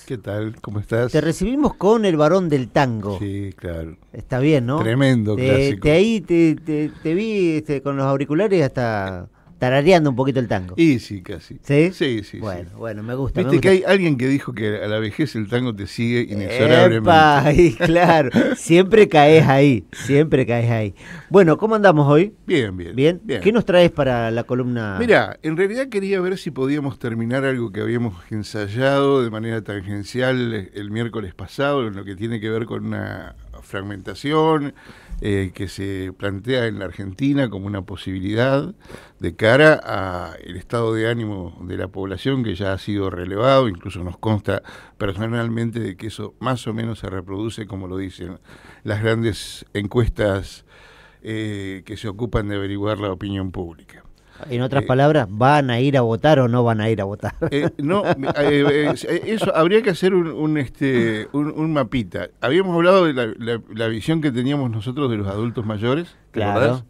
¿Qué tal? ¿Cómo estás? Te recibimos con el Varón del Tango. Sí, claro. Está bien, ¿no? Tremendo clásico. Te vi con los auriculares hasta tarareando un poquito el tango. Y sí, casi. ¿Sí? Sí, sí, Bueno, sí. bueno, me gusta. Viste que hay alguien que dijo que a la vejez el tango te sigue inexorablemente. ¡Epa! Y claro, siempre caes ahí, siempre caes ahí. Bueno, ¿cómo andamos hoy? Bien, bien. ¿Bien? ¿Qué nos traes para la columna? Mirá, en realidad quería ver si podíamos terminar algo que habíamos ensayado de manera tangencial el miércoles pasado, en lo que tiene que ver con una fragmentación que se plantea en la Argentina como una posibilidad de cara al estado de ánimo de la población, que ya ha sido relevado. Incluso nos consta personalmente de que eso más o menos se reproduce, como lo dicen las grandes encuestas que se ocupan de averiguar la opinión pública. En otras palabras, ¿van a ir a votar o no van a ir a votar? Eso habría que hacer un mapita. Habíamos hablado de la visión que teníamos nosotros de los adultos mayores, ¿te acordás?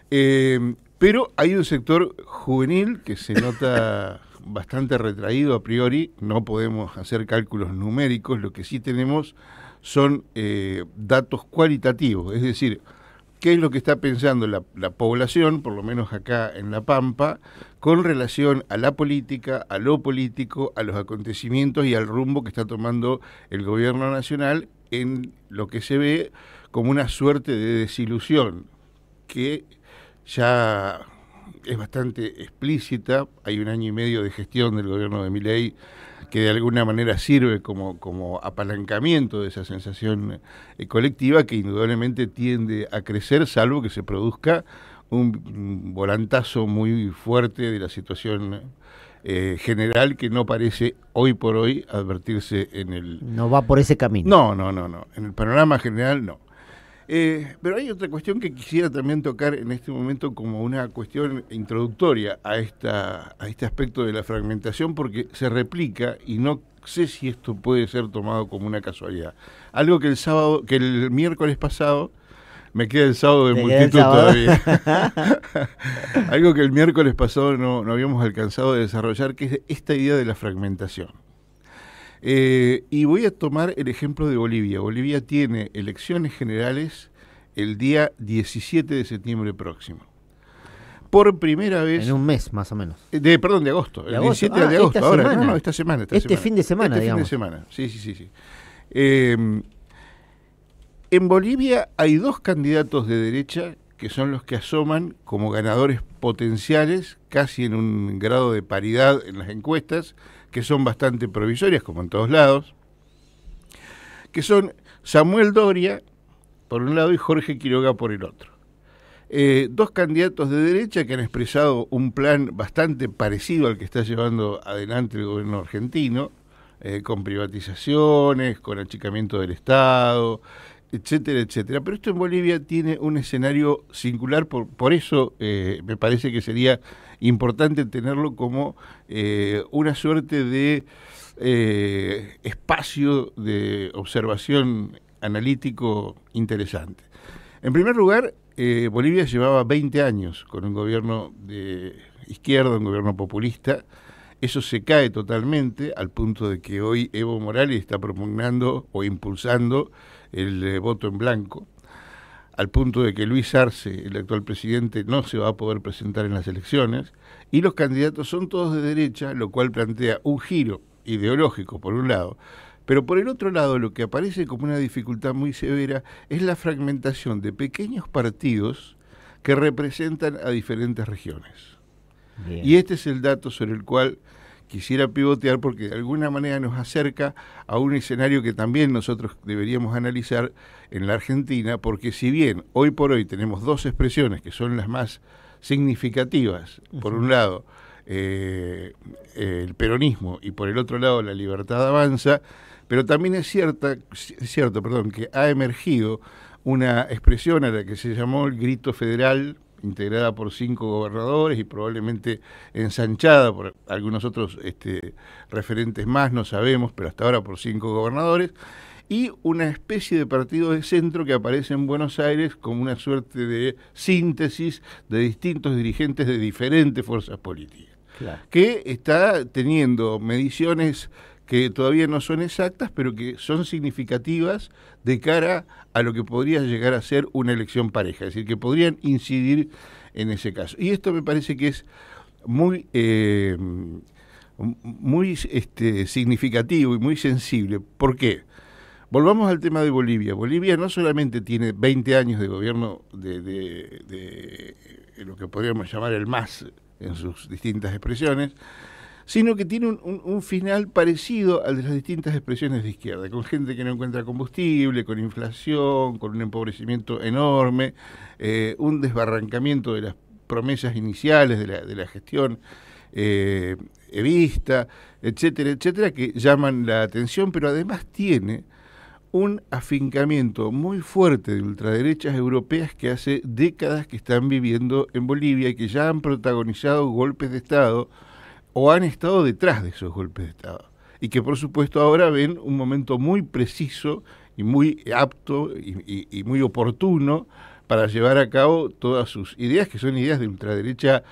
Pero hay un sector juvenil que se nota bastante retraído a priori. No podemos hacer cálculos numéricos, lo que sí tenemos son datos cualitativos, es decir, qué es lo que está pensando la población, por lo menos acá en La Pampa, con relación a la política, a lo político, a los acontecimientos y al rumbo que está tomando el gobierno nacional en lo que se ve como una suerte de desilusión, que ya es bastante explícita. Hay un año y medio de gestión del gobierno de Milei que de alguna manera sirve como apalancamiento de esa sensación colectiva, que indudablemente tiende a crecer, salvo que se produzca un volantazo muy fuerte de la situación general, que no parece hoy por hoy advertirse en el... No va por ese camino. No. En el panorama general no. Pero hay otra cuestión que quisiera también tocar en este momento como una cuestión introductoria a este aspecto de la fragmentación, porque se replica y no sé si esto puede ser tomado como una casualidad. Algo que el miércoles pasado, me queda el sábado de multitud todavía. Algo que el miércoles pasado no habíamos alcanzado de desarrollar, que es esta idea de la fragmentación. Y voy a tomar el ejemplo de Bolivia. Bolivia tiene elecciones generales el día 17 de septiembre próximo. Por primera vez... En un mes, más o menos. De agosto. El 17 de agosto. Ahora, semana. esta semana. Fin de semana, digamos. Fin de semana, sí. En Bolivia hay dos candidatos de derecha que son los que asoman como ganadores potenciales, casi en un grado de paridad en las encuestas, que son bastante provisorias, como en todos lados, que son Samuel Doria, por un lado, y Jorge Quiroga por el otro. Dos candidatos de derecha que han expresado un plan bastante parecido al que está llevando adelante el gobierno argentino, con privatizaciones, con achicamiento del Estado, etcétera, etcétera. Pero esto en Bolivia tiene un escenario singular, por eso me parece que sería importante tenerlo como una suerte de espacio de observación analítico interesante. En primer lugar, Bolivia llevaba 20 años con un gobierno de izquierda, un gobierno populista. Eso se cae totalmente al punto de que hoy Evo Morales está propugnando o impulsando el voto en blanco, al punto de que Luis Arce, el actual presidente, no se va a poder presentar en las elecciones, y los candidatos son todos de derecha, lo cual plantea un giro ideológico por un lado, pero por el otro lado lo que aparece como una dificultad muy severa es la fragmentación de pequeños partidos que representan a diferentes regiones. Bien. Y este es el dato sobre el cual quisiera pivotear, porque de alguna manera nos acerca a un escenario que también nosotros deberíamos analizar en la Argentina, porque si bien hoy por hoy tenemos dos expresiones que son las más significativas, por un lado el peronismo y por el otro lado la Libertad Avanza, pero también es cierto, que ha emergido una expresión a la que se llamó el grito federal, integrada por 5 gobernadores y probablemente ensanchada por algunos otros referentes más, no sabemos, pero hasta ahora por 5 gobernadores, y una especie de partido de centro que aparece en Buenos Aires como una suerte de síntesis de distintos dirigentes de diferentes fuerzas políticas, claro, que está teniendo mediciones que todavía no son exactas, pero que son significativas de cara a lo que podría llegar a ser una elección pareja, es decir, que podrían incidir en ese caso. Y esto me parece que es muy significativo y muy sensible. ¿Por qué? Volvamos al tema de Bolivia. Bolivia no solamente tiene 20 años de gobierno de lo que podríamos llamar el MAS en sus distintas expresiones, sino que tiene un final parecido al de las distintas expresiones de izquierda, con gente que no encuentra combustible, con inflación, con un empobrecimiento enorme, un desbarrancamiento de las promesas iniciales de la gestión evista, etcétera, etcétera, que llaman la atención, pero además tiene un afincamiento muy fuerte de ultraderechas europeas que hace décadas que están viviendo en Bolivia y que ya han protagonizado golpes de Estado o han estado detrás de esos golpes de Estado, y que por supuesto ahora ven un momento muy preciso y muy apto y muy oportuno para llevar a cabo todas sus ideas, que son ideas de ultraderecha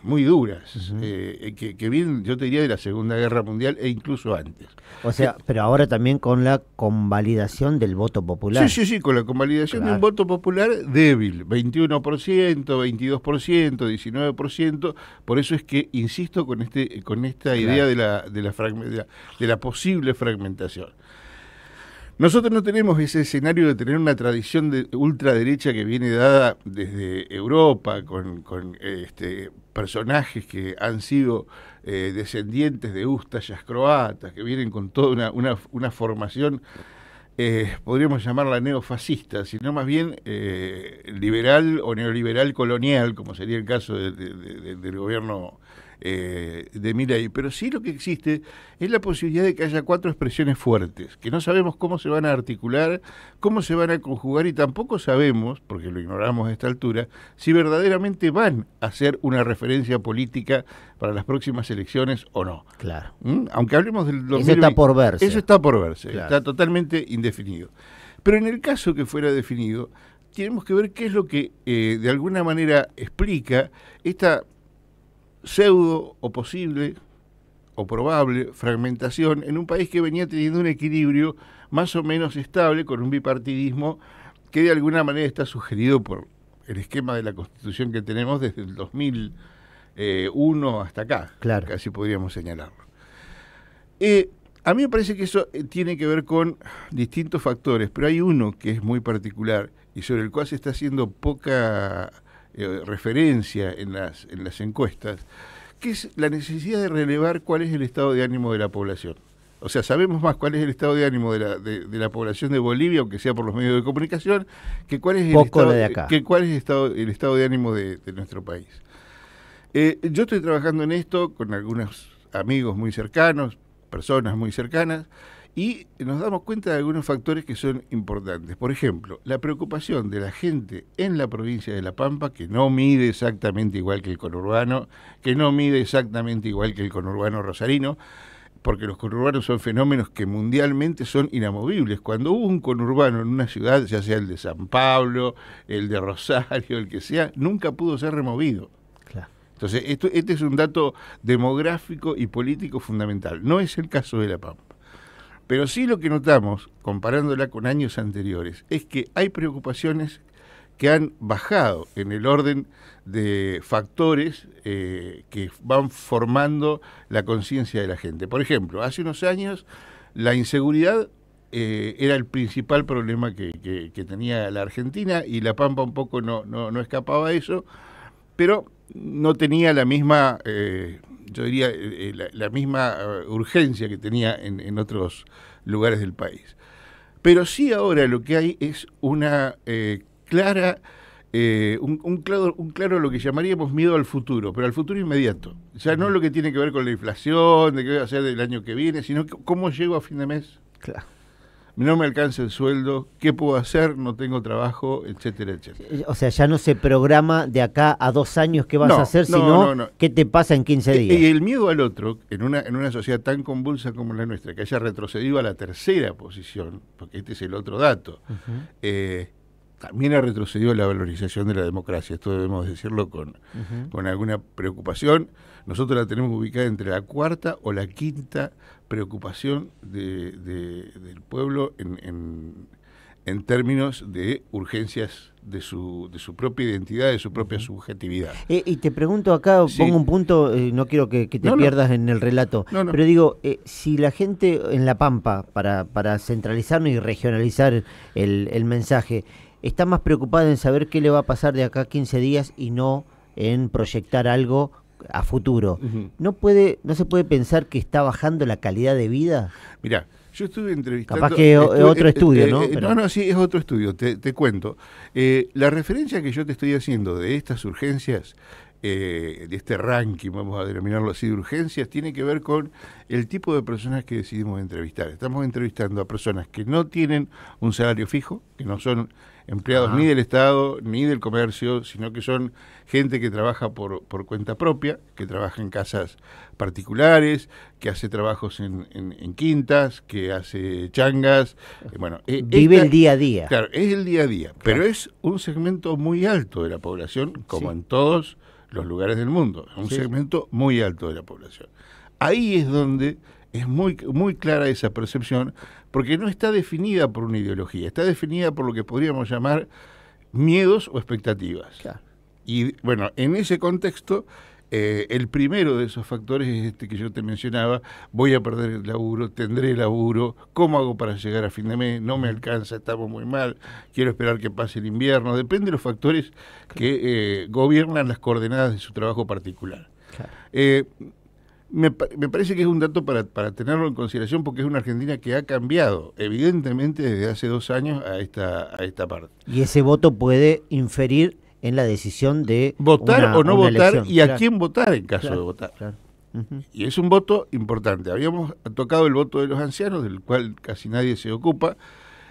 muy duras, que vienen, yo te diría, de la Segunda Guerra Mundial e incluso antes. O sea, pero ahora también con la convalidación del voto popular. Sí, con la convalidación de un voto popular débil, 21%, 22%, 19%, por eso es que insisto con esta idea de la posible fragmentación. Nosotros no tenemos ese escenario de tener una tradición de ultraderecha que viene dada desde Europa, con personajes que han sido descendientes de ústayas croatas, que vienen con toda una formación, podríamos llamarla neofascista, sino más bien liberal o neoliberal colonial, como sería el caso del gobierno de Milei. Pero sí lo que existe es la posibilidad de que haya 4 expresiones fuertes, que no sabemos cómo se van a articular, cómo se van a conjugar, y tampoco sabemos, porque lo ignoramos a esta altura, si verdaderamente van a ser una referencia política para las próximas elecciones o no. Claro. Aunque hablemos del 2020, eso está por verse. Eso está por verse, claro. Está totalmente indefinido. Pero en el caso que fuera definido, tenemos que ver qué es lo que de alguna manera explica esta pseudo o posible o probable fragmentación en un país que venía teniendo un equilibrio más o menos estable, con un bipartidismo que de alguna manera está sugerido por el esquema de la Constitución que tenemos desde el 2001 hasta acá, claro. Casi podríamos señalarlo. A mí me parece que eso tiene que ver con distintos factores, pero hay uno que es muy particular y sobre el cual se está haciendo poca referencia en las encuestas, que es la necesidad de relevar cuál es el estado de ánimo de la población. O sea, sabemos más cuál es el estado de ánimo de la población de Bolivia, aunque sea por los medios de comunicación, que cuál es el estado de ánimo de nuestro país. Yo estoy trabajando en esto con algunos amigos muy cercanos, personas muy cercanas, y nos damos cuenta de algunos factores que son importantes. Por ejemplo, la preocupación de la gente en la provincia de La Pampa, que no mide exactamente igual que el conurbano, que no mide exactamente igual que el conurbano rosarino, porque los conurbanos son fenómenos que mundialmente son inamovibles. Cuando hubo un conurbano en una ciudad, ya sea el de San Pablo, el de Rosario, el que sea, nunca pudo ser removido. Claro. Entonces, este es un dato demográfico y político fundamental. No es el caso de La Pampa. Pero sí lo que notamos, comparándola con años anteriores, es que hay preocupaciones que han bajado en el orden de factores que van formando la conciencia de la gente. Por ejemplo, hace unos años la inseguridad era el principal problema que tenía la Argentina, y La Pampa un poco no escapaba a eso, pero no tenía la misma, yo diría, la misma urgencia que tenía en otros lugares del país. Pero sí ahora lo que hay es una clara, un claro lo que llamaríamos miedo al futuro, pero al futuro inmediato. Ya no lo que tiene que ver con la inflación, de qué va a ser del año que viene, sino cómo llego a fin de mes. Claro. No me alcanza el sueldo, ¿qué puedo hacer? No tengo trabajo, etcétera, etcétera. O sea, ya no se programa de acá a 2 años qué vas a hacer, sino qué te pasa en 15 días. Y el miedo al otro, en una sociedad tan convulsa como la nuestra, que haya retrocedido a la tercera posición, porque este es el otro dato, también ha retrocedido la valorización de la democracia. Esto debemos decirlo con alguna preocupación. Nosotros la tenemos ubicada entre la 4ª o la 5ª preocupación del pueblo en términos de urgencias de su propia identidad, de su propia subjetividad. Y te pregunto acá, Sí. pongo un punto, no quiero que te pierdas en el relato, pero digo, si la gente en La Pampa, para centralizarnos y regionalizar el mensaje, está más preocupada en saber qué le va a pasar de acá a 15 días y no en proyectar algo a futuro, ¿no se puede pensar que está bajando la calidad de vida? Mirá, yo estuve entrevistando... Capaz que otro estudio, ¿no? Pero... No, sí, es otro estudio, te cuento. La referencia que yo te estoy haciendo de estas urgencias, de este ranking, vamos a denominarlo así, de urgencias, tiene que ver con el tipo de personas que decidimos entrevistar. Estamos entrevistando a personas que no tienen un salario fijo, que no son empleados ni del Estado ni del comercio, sino que son gente que trabaja por cuenta propia, que trabaja en casas particulares, que hace trabajos en quintas, que hace changas. Bueno, vive el día a día. Claro, es el día a día, pero es un segmento muy alto de la población, como en todos los lugares del mundo, es un segmento muy alto de la población. Ahí es donde es muy clara esa percepción, porque no está definida por una ideología, está definida por lo que podríamos llamar miedos o expectativas. Claro. Y bueno, en ese contexto, el primero de esos factores es este que yo te mencionaba: voy a perder el laburo, tendré laburo, ¿cómo hago para llegar a fin de mes? No me alcanza, estamos muy mal, quiero esperar que pase el invierno. Depende de los factores que gobiernan las coordenadas de su trabajo particular. Claro. Me parece que es un dato para tenerlo en consideración, porque es una Argentina que ha cambiado, evidentemente, desde hace 2 años a esta parte. Y ese voto puede inferir en la decisión de votar o no votar elección. Y a quién votar en caso de votar. Claro. Y es un voto importante. Habíamos tocado el voto de los ancianos, del cual casi nadie se ocupa.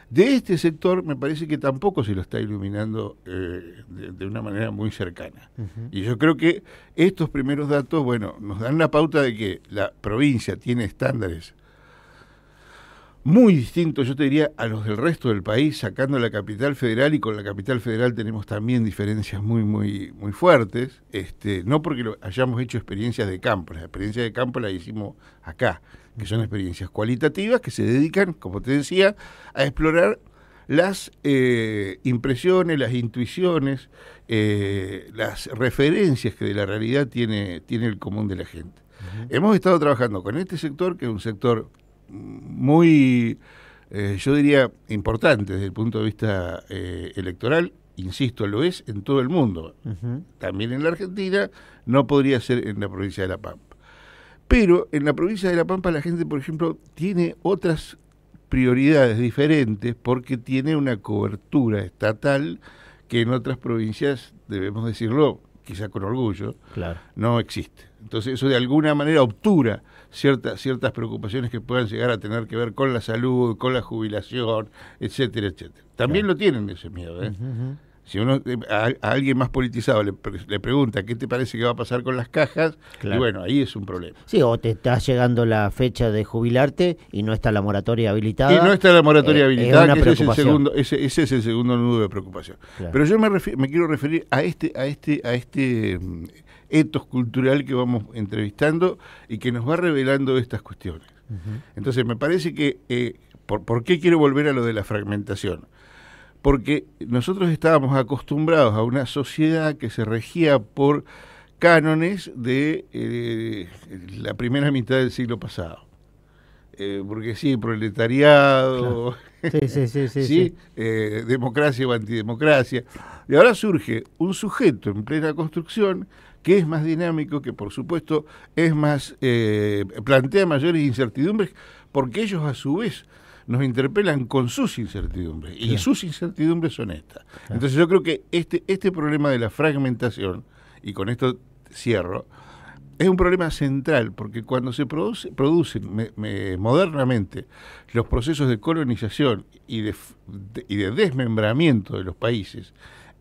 De este sector me parece que tampoco se lo está iluminando de una manera muy cercana. Y yo creo que estos primeros datos, bueno, nos dan la pauta de que la provincia tiene estándares muy distintos, yo te diría, a los del resto del país, sacando la capital federal, y con la capital federal tenemos también diferencias muy fuertes, no porque hayamos hecho experiencias de campo, las experiencias de campo las hicimos acá, que son experiencias cualitativas que se dedican, como te decía, a explorar las impresiones, las intuiciones, las referencias que de la realidad tiene el común de la gente. Hemos estado trabajando con este sector, que es un sector muy, yo diría, importante desde el punto de vista electoral. Insisto, lo es en todo el mundo. También en la Argentina, no podría ser en la provincia de La Pampa. Pero en la provincia de La Pampa la gente, por ejemplo, tiene otras prioridades diferentes, porque tiene una cobertura estatal que en otras provincias, debemos decirlo, quizá con orgullo, no existe. Entonces eso de alguna manera obtura ciertas preocupaciones que puedan llegar a tener que ver con la salud, con la jubilación, etcétera, etcétera. También lo tienen ese miedo, ¿eh? Si uno a alguien más politizado le pregunta qué te parece que va a pasar con las cajas, y bueno, ahí es un problema. Sí, o te está llegando la fecha de jubilarte y no está la moratoria habilitada. Y no está la moratoria habilitada, que ese es el segundo nudo de preocupación. Pero yo me quiero referir a este etos cultural que vamos entrevistando y que nos va revelando estas cuestiones. Entonces me parece que, ¿por qué quiero volver a lo de la fragmentación? Porque nosotros estábamos acostumbrados a una sociedad que se regía por cánones de la primera mitad del siglo pasado. Porque sí, proletariado, ¿sí? Democracia o antidemocracia. Y ahora surge un sujeto en plena construcción que es más dinámico, que por supuesto es más, plantea mayores incertidumbres, porque ellos a su vez nos interpelan con sus incertidumbres, y sus incertidumbres son estas. Entonces yo creo que este problema de la fragmentación, y con esto cierro, es un problema central, porque cuando se producen modernamente los procesos de colonización y de desmembramiento de los países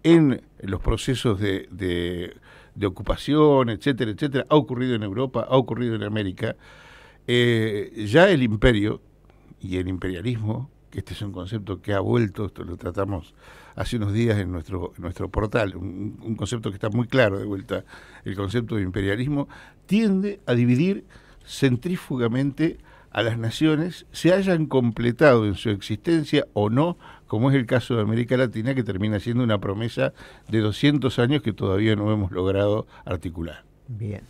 en los procesos de ocupación, etcétera, etcétera, ha ocurrido en Europa, ha ocurrido en América, ya el imperio y el imperialismo, que este es un concepto que ha vuelto, esto lo tratamos hace unos días en nuestro portal, un concepto que está muy claro de vuelta, el concepto de imperialismo, tiende a dividir centrífugamente a las naciones, se hayan completado en su existencia o no, como es el caso de América Latina, que termina siendo una promesa de 200 años que todavía no hemos logrado articular. Bien.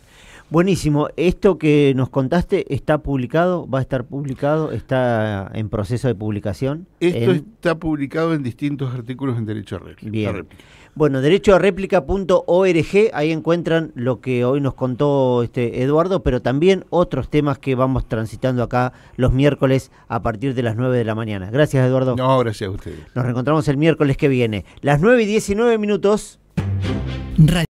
Buenísimo. ¿Esto que nos contaste está publicado? ¿Va a estar publicado? ¿Está en proceso de publicación? Esto está publicado en distintos artículos en Derecho a Réplica. Bien. Bueno, derechoaréplica.org, ahí encuentran lo que hoy nos contó Eduardo, pero también otros temas que vamos transitando acá los miércoles a partir de las 9 de la mañana. Gracias, Eduardo. No, gracias a ustedes. Nos reencontramos el miércoles que viene. Las 9:19.